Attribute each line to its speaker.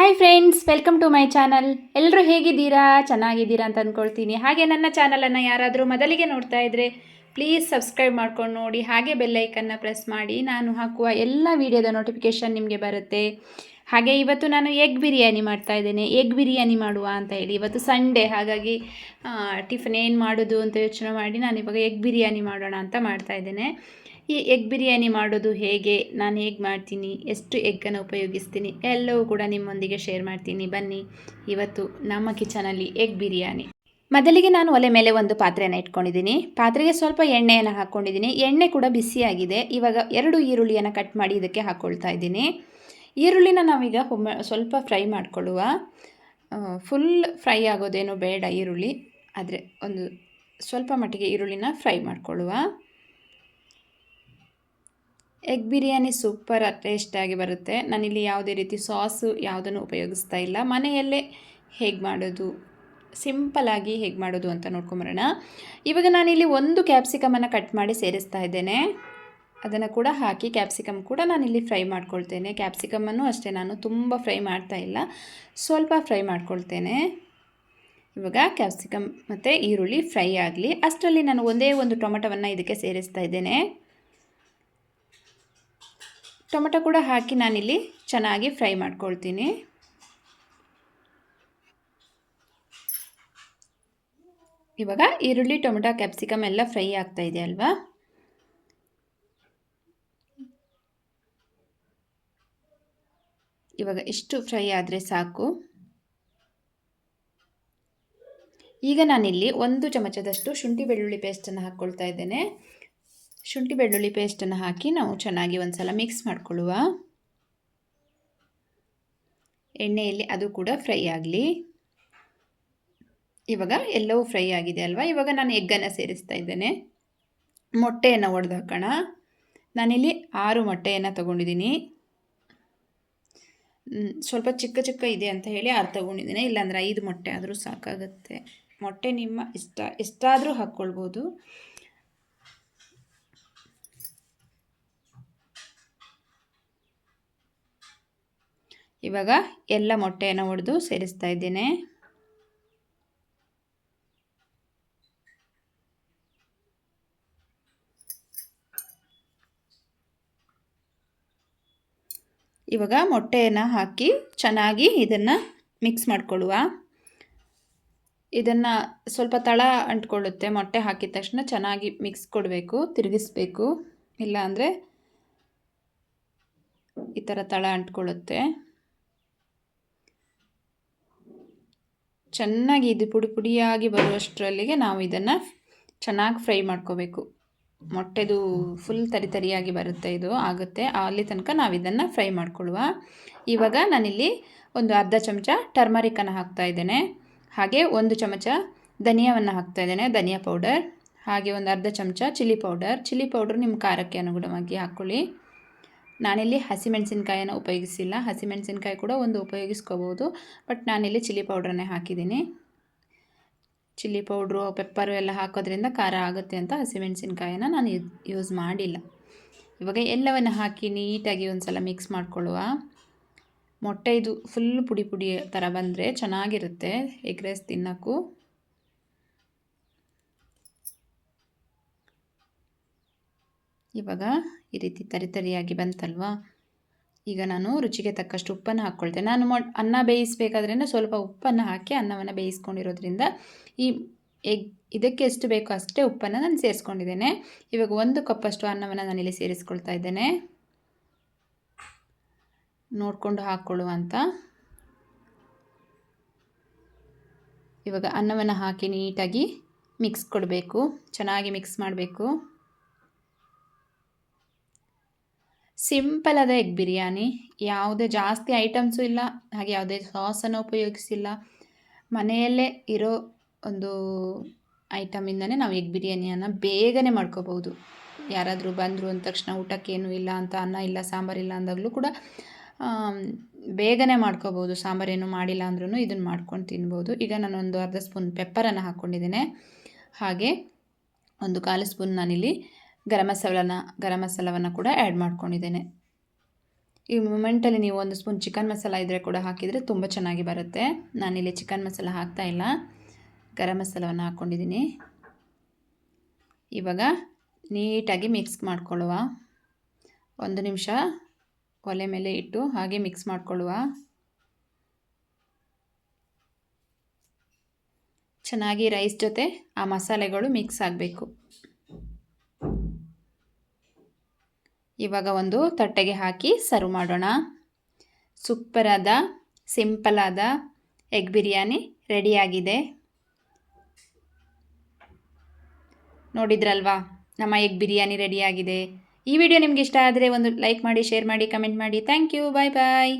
Speaker 1: Hi friends, welcome to my channel. ಎಲ್ಲರೂ ಹೇಗಿದ್ದೀರಾ? ಚೆನ್ನಾಗಿದ್ದೀರಾ ಅಂತ ಅಂದ್ಕೊಳ್ತೀನಿ. ಹಾಗೆ ನನ್ನ ಚಾನಲನ್ನು ಯಾರಾದರೂ ಮೊದಲಿಗೆ ನೋಡ್ತಾ ಇದ್ದರೆ ಪ್ಲೀಸ್ ಸಬ್ಸ್ಕ್ರೈಬ್ ಮಾಡ್ಕೊಂಡು ನೋಡಿ. ಹಾಗೆ ಬೆಲ್ಲೈಕನ್ನು ಪ್ರೆಸ್ ಮಾಡಿ. ನಾನು ಹಾಕುವ ಎಲ್ಲ ವೀಡಿಯೋದ ನೋಟಿಫಿಕೇಷನ್ ನಿಮಗೆ ಬರುತ್ತೆ. ಹಾಗೆ ಇವತ್ತು ನಾನು ಎಗ್ ಬಿರಿಯಾನಿ ಮಾಡ್ತಾ ಇದ್ದೇನೆ. ಎಗ್ ಬಿರಿಯಾನಿ ಮಾಡುವ ಅಂತ ಹೇಳಿ. ಇವತ್ತು ಸಂಡೇ, ಹಾಗಾಗಿ ಟಿಫನ್ ಏನು ಮಾಡೋದು ಅಂತ ಯೋಚನೆ ಮಾಡಿ ನಾನು ಇವಾಗ ಎಗ್ ಬಿರಿಯಾನಿ ಮಾಡೋಣ ಅಂತ ಮಾಡ್ತಾ ಇದ್ದೇನೆ. ಈ ಎಗ್ ಬಿರಿಯಾನಿ ಮಾಡೋದು ಹೇಗೆ, ನಾನು ಹೇಗೆ ಮಾಡ್ತೀನಿ, ಎಷ್ಟು ಎಗ್ಗನ್ನು ಉಪಯೋಗಿಸ್ತೀನಿ ಎಲ್ಲವೂ ಕೂಡ ನಿಮ್ಮೊಂದಿಗೆ ಶೇರ್ ಮಾಡ್ತೀನಿ. ಬನ್ನಿ ಇವತ್ತು ನಮ್ಮ ಕಿಚನಲ್ಲಿ ಎಗ್ ಬಿರಿಯಾನಿ. ಮೊದಲಿಗೆ ನಾನು ಒಲೆ ಮೇಲೆ ಒಂದು ಪಾತ್ರೆಯನ್ನು ಇಟ್ಕೊಂಡಿದ್ದೀನಿ. ಪಾತ್ರೆಗೆ ಸ್ವಲ್ಪ ಎಣ್ಣೆಯನ್ನು ಹಾಕ್ಕೊಂಡಿದ್ದೀನಿ. ಎಣ್ಣೆ ಕೂಡ ಬಿಸಿಯಾಗಿದೆ. ಇವಾಗ 2 ಈರುಳ್ಳಿಯನ್ನು ಕಟ್ ಮಾಡಿ ಇದಕ್ಕೆ ಹಾಕ್ಕೊಳ್ತಾ ಇದ್ದೀನಿ. ಈರುಳ್ಳಿನ ನಾವೀಗ ಸ್ವಲ್ಪ ಫ್ರೈ ಮಾಡಿಕೊಳ್ಳುವ. ಫುಲ್ ಫ್ರೈ ಆಗೋದೇನು ಬೇಡ ಈರುಳ್ಳಿ, ಆದರೆ ಒಂದು ಸ್ವಲ್ಪ ಮಟ್ಟಿಗೆ ಈರುಳ್ಳಿನ ಫ್ರೈ ಮಾಡಿಕೊಳ್ಳುವ. ಎಗ್ ಬಿರಿಯಾನಿ ಸೂಪರ್ ಟೇಸ್ಟಾಗಿ ಬರುತ್ತೆ. ನಾನಿಲ್ಲಿ ಯಾವುದೇ ರೀತಿ ಸಾಸು ಯಾವುದನ್ನು ಉಪಯೋಗಿಸ್ತಾ ಇಲ್ಲ. ಮನೆಯಲ್ಲೇ ಹೇಗೆ ಮಾಡೋದು, ಸಿಂಪಲ್ಲಾಗಿ ಹೇಗೆ ಮಾಡೋದು ಅಂತ ನೋಡ್ಕೊಂಬರೋಣ. ಇವಾಗ ನಾನಿಲ್ಲಿ ಒಂದು ಕ್ಯಾಪ್ಸಿಕಮನ್ನು ಕಟ್ ಮಾಡಿ ಸೇರಿಸ್ತಾ ಇದ್ದೇನೆ. ಅದನ್ನು ಕೂಡ ಹಾಕಿ ಕ್ಯಾಪ್ಸಿಕಮ್ ಕೂಡ ನಾನಿಲ್ಲಿ ಫ್ರೈ ಮಾಡ್ಕೊಳ್ತೇನೆ. ಕ್ಯಾಪ್ಸಿಕಮನ್ನು ಅಷ್ಟೇ, ನಾನು ತುಂಬ ಫ್ರೈ ಮಾಡ್ತಾ ಇಲ್ಲ, ಸ್ವಲ್ಪ ಫ್ರೈ ಮಾಡ್ಕೊಳ್ತೇನೆ. ಇವಾಗ ಕ್ಯಾಪ್ಸಿಕಮ್ ಮತ್ತು ಈರುಳ್ಳಿ ಫ್ರೈ ಆಗಲಿ. ಅಷ್ಟರಲ್ಲಿ ನಾನು ಒಂದೇ ಒಂದು ಟೊಮೆಟೊವನ್ನು ಇದಕ್ಕೆ ಸೇರಿಸ್ತಾ ಇದ್ದೇನೆ. ಟೊಮೆಟೊ ಕೂಡ ಹಾಕಿ ನಾನಿಲ್ಲಿ ಚೆನ್ನಾಗಿ ಫ್ರೈ ಮಾಡ್ಕೊಳ್ತೀನಿ. ಇವಾಗ ಈರುಳ್ಳಿ, ಟೊಮೆಟೊ, ಕ್ಯಾಪ್ಸಿಕಮ್ ಎಲ್ಲ ಫ್ರೈ ಆಗ್ತಾ ಇದೆ ಅಲ್ವಾ? ಇವಾಗ ಇಷ್ಟು ಫ್ರೈ ಆದರೆ ಸಾಕು. ಈಗ ನಾನಿಲ್ಲಿ 1 ಚಮಚದಷ್ಟು ಶುಂಠಿ ಬೆಳ್ಳುಳ್ಳಿ ಪೇಸ್ಟನ್ನು ಹಾಕ್ಕೊಳ್ತಾ ಇದ್ದೇನೆ. ಶುಂಠಿ ಬೆಳ್ಳುಳ್ಳಿ ಪೇಸ್ಟನ್ನು ಹಾಕಿ ನಾವು ಚೆನ್ನಾಗಿ ಒಂದು ಸಲ ಮಿಕ್ಸ್ ಮಾಡಿಕೊಳ್ಳುವ. ಎಣ್ಣೆಯಲ್ಲಿ ಅದು ಕೂಡ ಫ್ರೈ ಆಗಲಿ. ಇವಾಗ ಎಲ್ಲವೂ ಫ್ರೈ ಆಗಿದೆ ಅಲ್ವಾ? ಇವಾಗ ನಾನು ಎಗ್ಗನ್ನು ಸೇರಿಸ್ತಾ ಇದ್ದೇನೆ. ಮೊಟ್ಟೆಯನ್ನು ಒಡೆದು ಹಾಕೋಣ. ನಾನಿಲ್ಲಿ 6 ಮೊಟ್ಟೆಯನ್ನು ತೊಗೊಂಡಿದ್ದೀನಿ. ಸ್ವಲ್ಪ ಚಿಕ್ಕ ಚಿಕ್ಕ ಇದೆ ಅಂತ ಹೇಳಿ 6 ತೊಗೊಂಡಿದ್ದೀನಿ. ಇಲ್ಲಾಂದರೆ 5 ಮೊಟ್ಟೆ ಆದರೂ ಸಾಕಾಗುತ್ತೆ. ಮೊಟ್ಟೆ ನಿಮ್ಮ ಇಷ್ಟ, ಎಷ್ಟಾದರೂ ಹಾಕ್ಕೊಳ್ಬೋದು. ಇವಾಗ ಎಲ್ಲ ಮೊಟ್ಟೆಯನ್ನು ಒಡೆದು ಸೇರಿಸ್ತಾ ಇದ್ದೇನೆ. ಇವಾಗ ಮೊಟ್ಟೆಯನ್ನು ಹಾಕಿ ಚೆನ್ನಾಗಿ ಇದನ್ನು ಮಿಕ್ಸ್ ಮಾಡಿಕೊಳ್ಳುವ. ಇದನ್ನು ಸ್ವಲ್ಪ ತಳ ಅಂಟ್ಕೊಳ್ಳುತ್ತೆ. ಮೊಟ್ಟೆ ಹಾಕಿದ ತಕ್ಷಣ ಚೆನ್ನಾಗಿ ಮಿಕ್ಸ್ ಕೊಡಬೇಕು, ತಿರುಗಿಸ್ಬೇಕು. ಇಲ್ಲಾಂದರೆ ಈ ಥರ ತಳ ಅಂಟ್ಕೊಳ್ಳುತ್ತೆ. ಚೆನ್ನಾಗಿ ಇದು ಪುಡಿ ಪುಡಿಯಾಗಿ ಬರುವಷ್ಟರಲ್ಲಿಗೆ ನಾವು ಇದನ್ನು ಚೆನ್ನಾಗಿ ಫ್ರೈ ಮಾಡ್ಕೋಬೇಕು. ಮೊಟ್ಟೆದು ಫುಲ್ ತರಿಯಾಗಿ ಬರುತ್ತೆ, ಇದು ಆಗುತ್ತೆ. ಅಲ್ಲಿ ತನಕ ನಾವು ಇದನ್ನು ಫ್ರೈ ಮಾಡ್ಕೊಳ್ಳುವ. ಇವಾಗ ನಾನಿಲ್ಲಿ ಒಂದು ಅರ್ಧ ಚಮಚ ಟರ್ಮರಿಕನ್ನು ಹಾಕ್ತಾ ಇದ್ದೇನೆ. ಹಾಗೆ 1 ಚಮಚ ಧನಿಯಾವನ್ನು ಹಾಕ್ತಾ ಇದ್ದೇನೆ, ಧನಿಯಾ ಪೌಡರ್. ಹಾಗೆ ಒಂದು ಅರ್ಧ ಚಮಚ ಚಿಲ್ಲಿ ಪೌಡರ್ ನಿಮ್ಮ ಖಾರಕ್ಕೆ ಅನುಗುಣವಾಗಿ ಹಾಕ್ಕೊಳ್ಳಿ. ನಾನಿಲ್ಲಿ ಹಸಿಮೆಣಸಿನ್ಕಾಯನ್ನು ಉಪಯೋಗಿಸಿಲ್ಲ. ಹಸಿಮೆಣಸಿನ್ಕಾಯಿ ಕೂಡ ಒಂದು ಉಪಯೋಗಿಸ್ಕೋಬೋದು, ಬಟ್ ನಾನಿಲ್ಲಿ ಚಿಲ್ಲಿ ಪೌಡ್ರನ್ನೇ ಹಾಕಿದ್ದೀನಿ. ಚಿಲ್ಲಿ ಪೌಡ್ರು, ಪೆಪ್ಪರು ಎಲ್ಲ ಹಾಕೋದ್ರಿಂದ ಖಾರ ಆಗುತ್ತೆ ಅಂತ ಹಸಿಮೆಣಸಿನ್ಕಾಯನ್ನು ನಾನು ಯೂಸ್ ಮಾಡಿಲ್ಲ. ಇವಾಗ ಎಲ್ಲವನ್ನು ಹಾಕಿ ನೀಟಾಗಿ ಒಂದು ಸಲ ಮಿಕ್ಸ್ ಮಾಡಿಕೊಳ್ಳುವ. ಮೊಟ್ಟೆ ಇದು ಫುಲ್ ಪುಡಿ ಪುಡಿ ಥರ ಬಂದರೆ ಚೆನ್ನಾಗಿರುತ್ತೆ ಎಗ್ ರೈಸ್ ತಿನ್ನೋಕ್ಕೂ. ಇವಾಗ ಈ ರೀತಿ ತರಿಯಾಗಿ ಬಂತಲ್ವಾ? ಈಗ ನಾನು ರುಚಿಗೆ ತಕ್ಕಷ್ಟು ಉಪ್ಪನ್ನು ಹಾಕ್ಕೊಳ್ತೇನೆ. ನಾನು ಅನ್ನ ಬೇಯಿಸಬೇಕಾದ್ರೇ ಸ್ವಲ್ಪ ಉಪ್ಪನ್ನು ಹಾಕಿ ಅನ್ನವನ್ನು ಬೇಯಿಸ್ಕೊಂಡಿರೋದ್ರಿಂದ ಈ ಇದಕ್ಕೆ ಎಷ್ಟು ಬೇಕೋ ಅಷ್ಟೇ ಉಪ್ಪನ್ನು ನಾನು ಸೇರಿಸ್ಕೊಂಡಿದ್ದೇನೆ. ಇವಾಗ 1 ಕಪ್ಪಷ್ಟು ಅನ್ನವನ್ನು ನಾನಿಲ್ಲಿ ಸೇರಿಸ್ಕೊಳ್ತಾ ಇದ್ದೇನೆ. ನೋಡಿಕೊಂಡು ಹಾಕ್ಕೊಳ್ಳುವಂತ. ಇವಾಗ ಅನ್ನವನ್ನು ಹಾಕಿ ನೀಟಾಗಿ ಮಿಕ್ಸ್ ಕೊಡಬೇಕು, ಚೆನ್ನಾಗಿ ಮಿಕ್ಸ್ ಮಾಡಬೇಕು. ಸಿಂಪಲ್ ಆದ ಎಗ್ ಬಿರಿಯಾನಿ, ಯಾವುದೇ ಜಾಸ್ತಿ ಐಟಮ್ಸು ಇಲ್ಲ, ಹಾಗೆ ಯಾವುದೇ ಸಾಸನ್ನು ಉಪಯೋಗಿಸಿಲ್ಲ. ಮನೆಯಲ್ಲೇ ಇರೋ ಒಂದು ಐಟಮಿಂದನೇ ನಾವು ಎಗ್ ಬಿರಿಯಾನಿಯನ್ನು ಬೇಗನೆ ಮಾಡ್ಕೋಬೋದು. ಯಾರಾದರೂ ಬಂದರು ಅಂದ ತಕ್ಷಣ ಊಟಕ್ಕೇನು ಇಲ್ಲ ಅಂತ, ಅನ್ನ ಇಲ್ಲ ಸಾಂಬಾರಿಲ್ಲ ಅಂದಾಗಲೂ ಕೂಡ ಬೇಗನೆ ಮಾಡ್ಕೋಬೋದು. ಸಾಂಬಾರೇನು ಮಾಡಿಲ್ಲ ಅಂದ್ರೂ ಇದನ್ನು ಮಾಡ್ಕೊಂಡು ತಿನ್ಬೋದು. ಈಗ ನಾನು ಒಂದು ಅರ್ಧ ಸ್ಪೂನ್ ಪೆಪ್ಪರನ್ನು ಹಾಕ್ಕೊಂಡಿದ್ದೇನೆ. ಹಾಗೆ 1/4 ಸ್ಪೂನ್ ನಾನಿಲ್ಲಿ ಗರಂ ಮಸಾಲವನ್ನು ಕೂಡ ಆ್ಯಡ್ ಮಾಡ್ಕೊಂಡಿದ್ದೇನೆ. ಈ ಮೊಮೆಂಟಲ್ಲಿ ನೀವು ಒಂದು ಸ್ಪೂನ್ ಚಿಕನ್ ಮಸಾಲ ಇದ್ದರೆ ಕೂಡ ಹಾಕಿದರೆ ತುಂಬ ಚೆನ್ನಾಗಿ ಬರುತ್ತೆ. ನಾನಿಲ್ಲಿ ಚಿಕನ್ ಮಸಾಲ ಹಾಕ್ತಾಯಿಲ್ಲ, ಗರಂ ಮಸಾಲವನ್ನು ಹಾಕ್ಕೊಂಡಿದ್ದೀನಿ. ಇವಾಗ ನೀಟಾಗಿ ಮಿಕ್ಸ್ ಮಾಡ್ಕೊಳ್ಳುವ. 1 ನಿಮಿಷ ಒಲೆ ಮೇಲೆ ಇಟ್ಟು ಹಾಗೆ ಮಿಕ್ಸ್ ಮಾಡ್ಕೊಳ್ಳುವ. ಚೆನ್ನಾಗಿ ರೈಸ್ ಜೊತೆ ಆ ಮಸಾಲೆಗಳು ಮಿಕ್ಸ್ ಆಗಬೇಕು. ಇವಾಗ ಒಂದು ತಟ್ಟೆಗೆ ಹಾಕಿ ಸರ್ವ್ ಮಾಡೋಣ. ಸೂಪರಾದ ಸಿಂಪಲಾದ ಎಗ್ ಬಿರಿಯಾನಿ ರೆಡಿಯಾಗಿದೆ. ನೋಡಿದ್ರಲ್ವಾ, ನಮ್ಮ ಎಗ್ ಬಿರಿಯಾನಿ ರೆಡಿಯಾಗಿದೆ. ಈ ವಿಡಿಯೋ ನಿಮ್ಗೆ ಇಷ್ಟ ಆದರೆ ಒಂದು ಲೈಕ್ ಮಾಡಿ, ಶೇರ್ ಮಾಡಿ, ಕಮೆಂಟ್ ಮಾಡಿ. Thank you. Bye bye.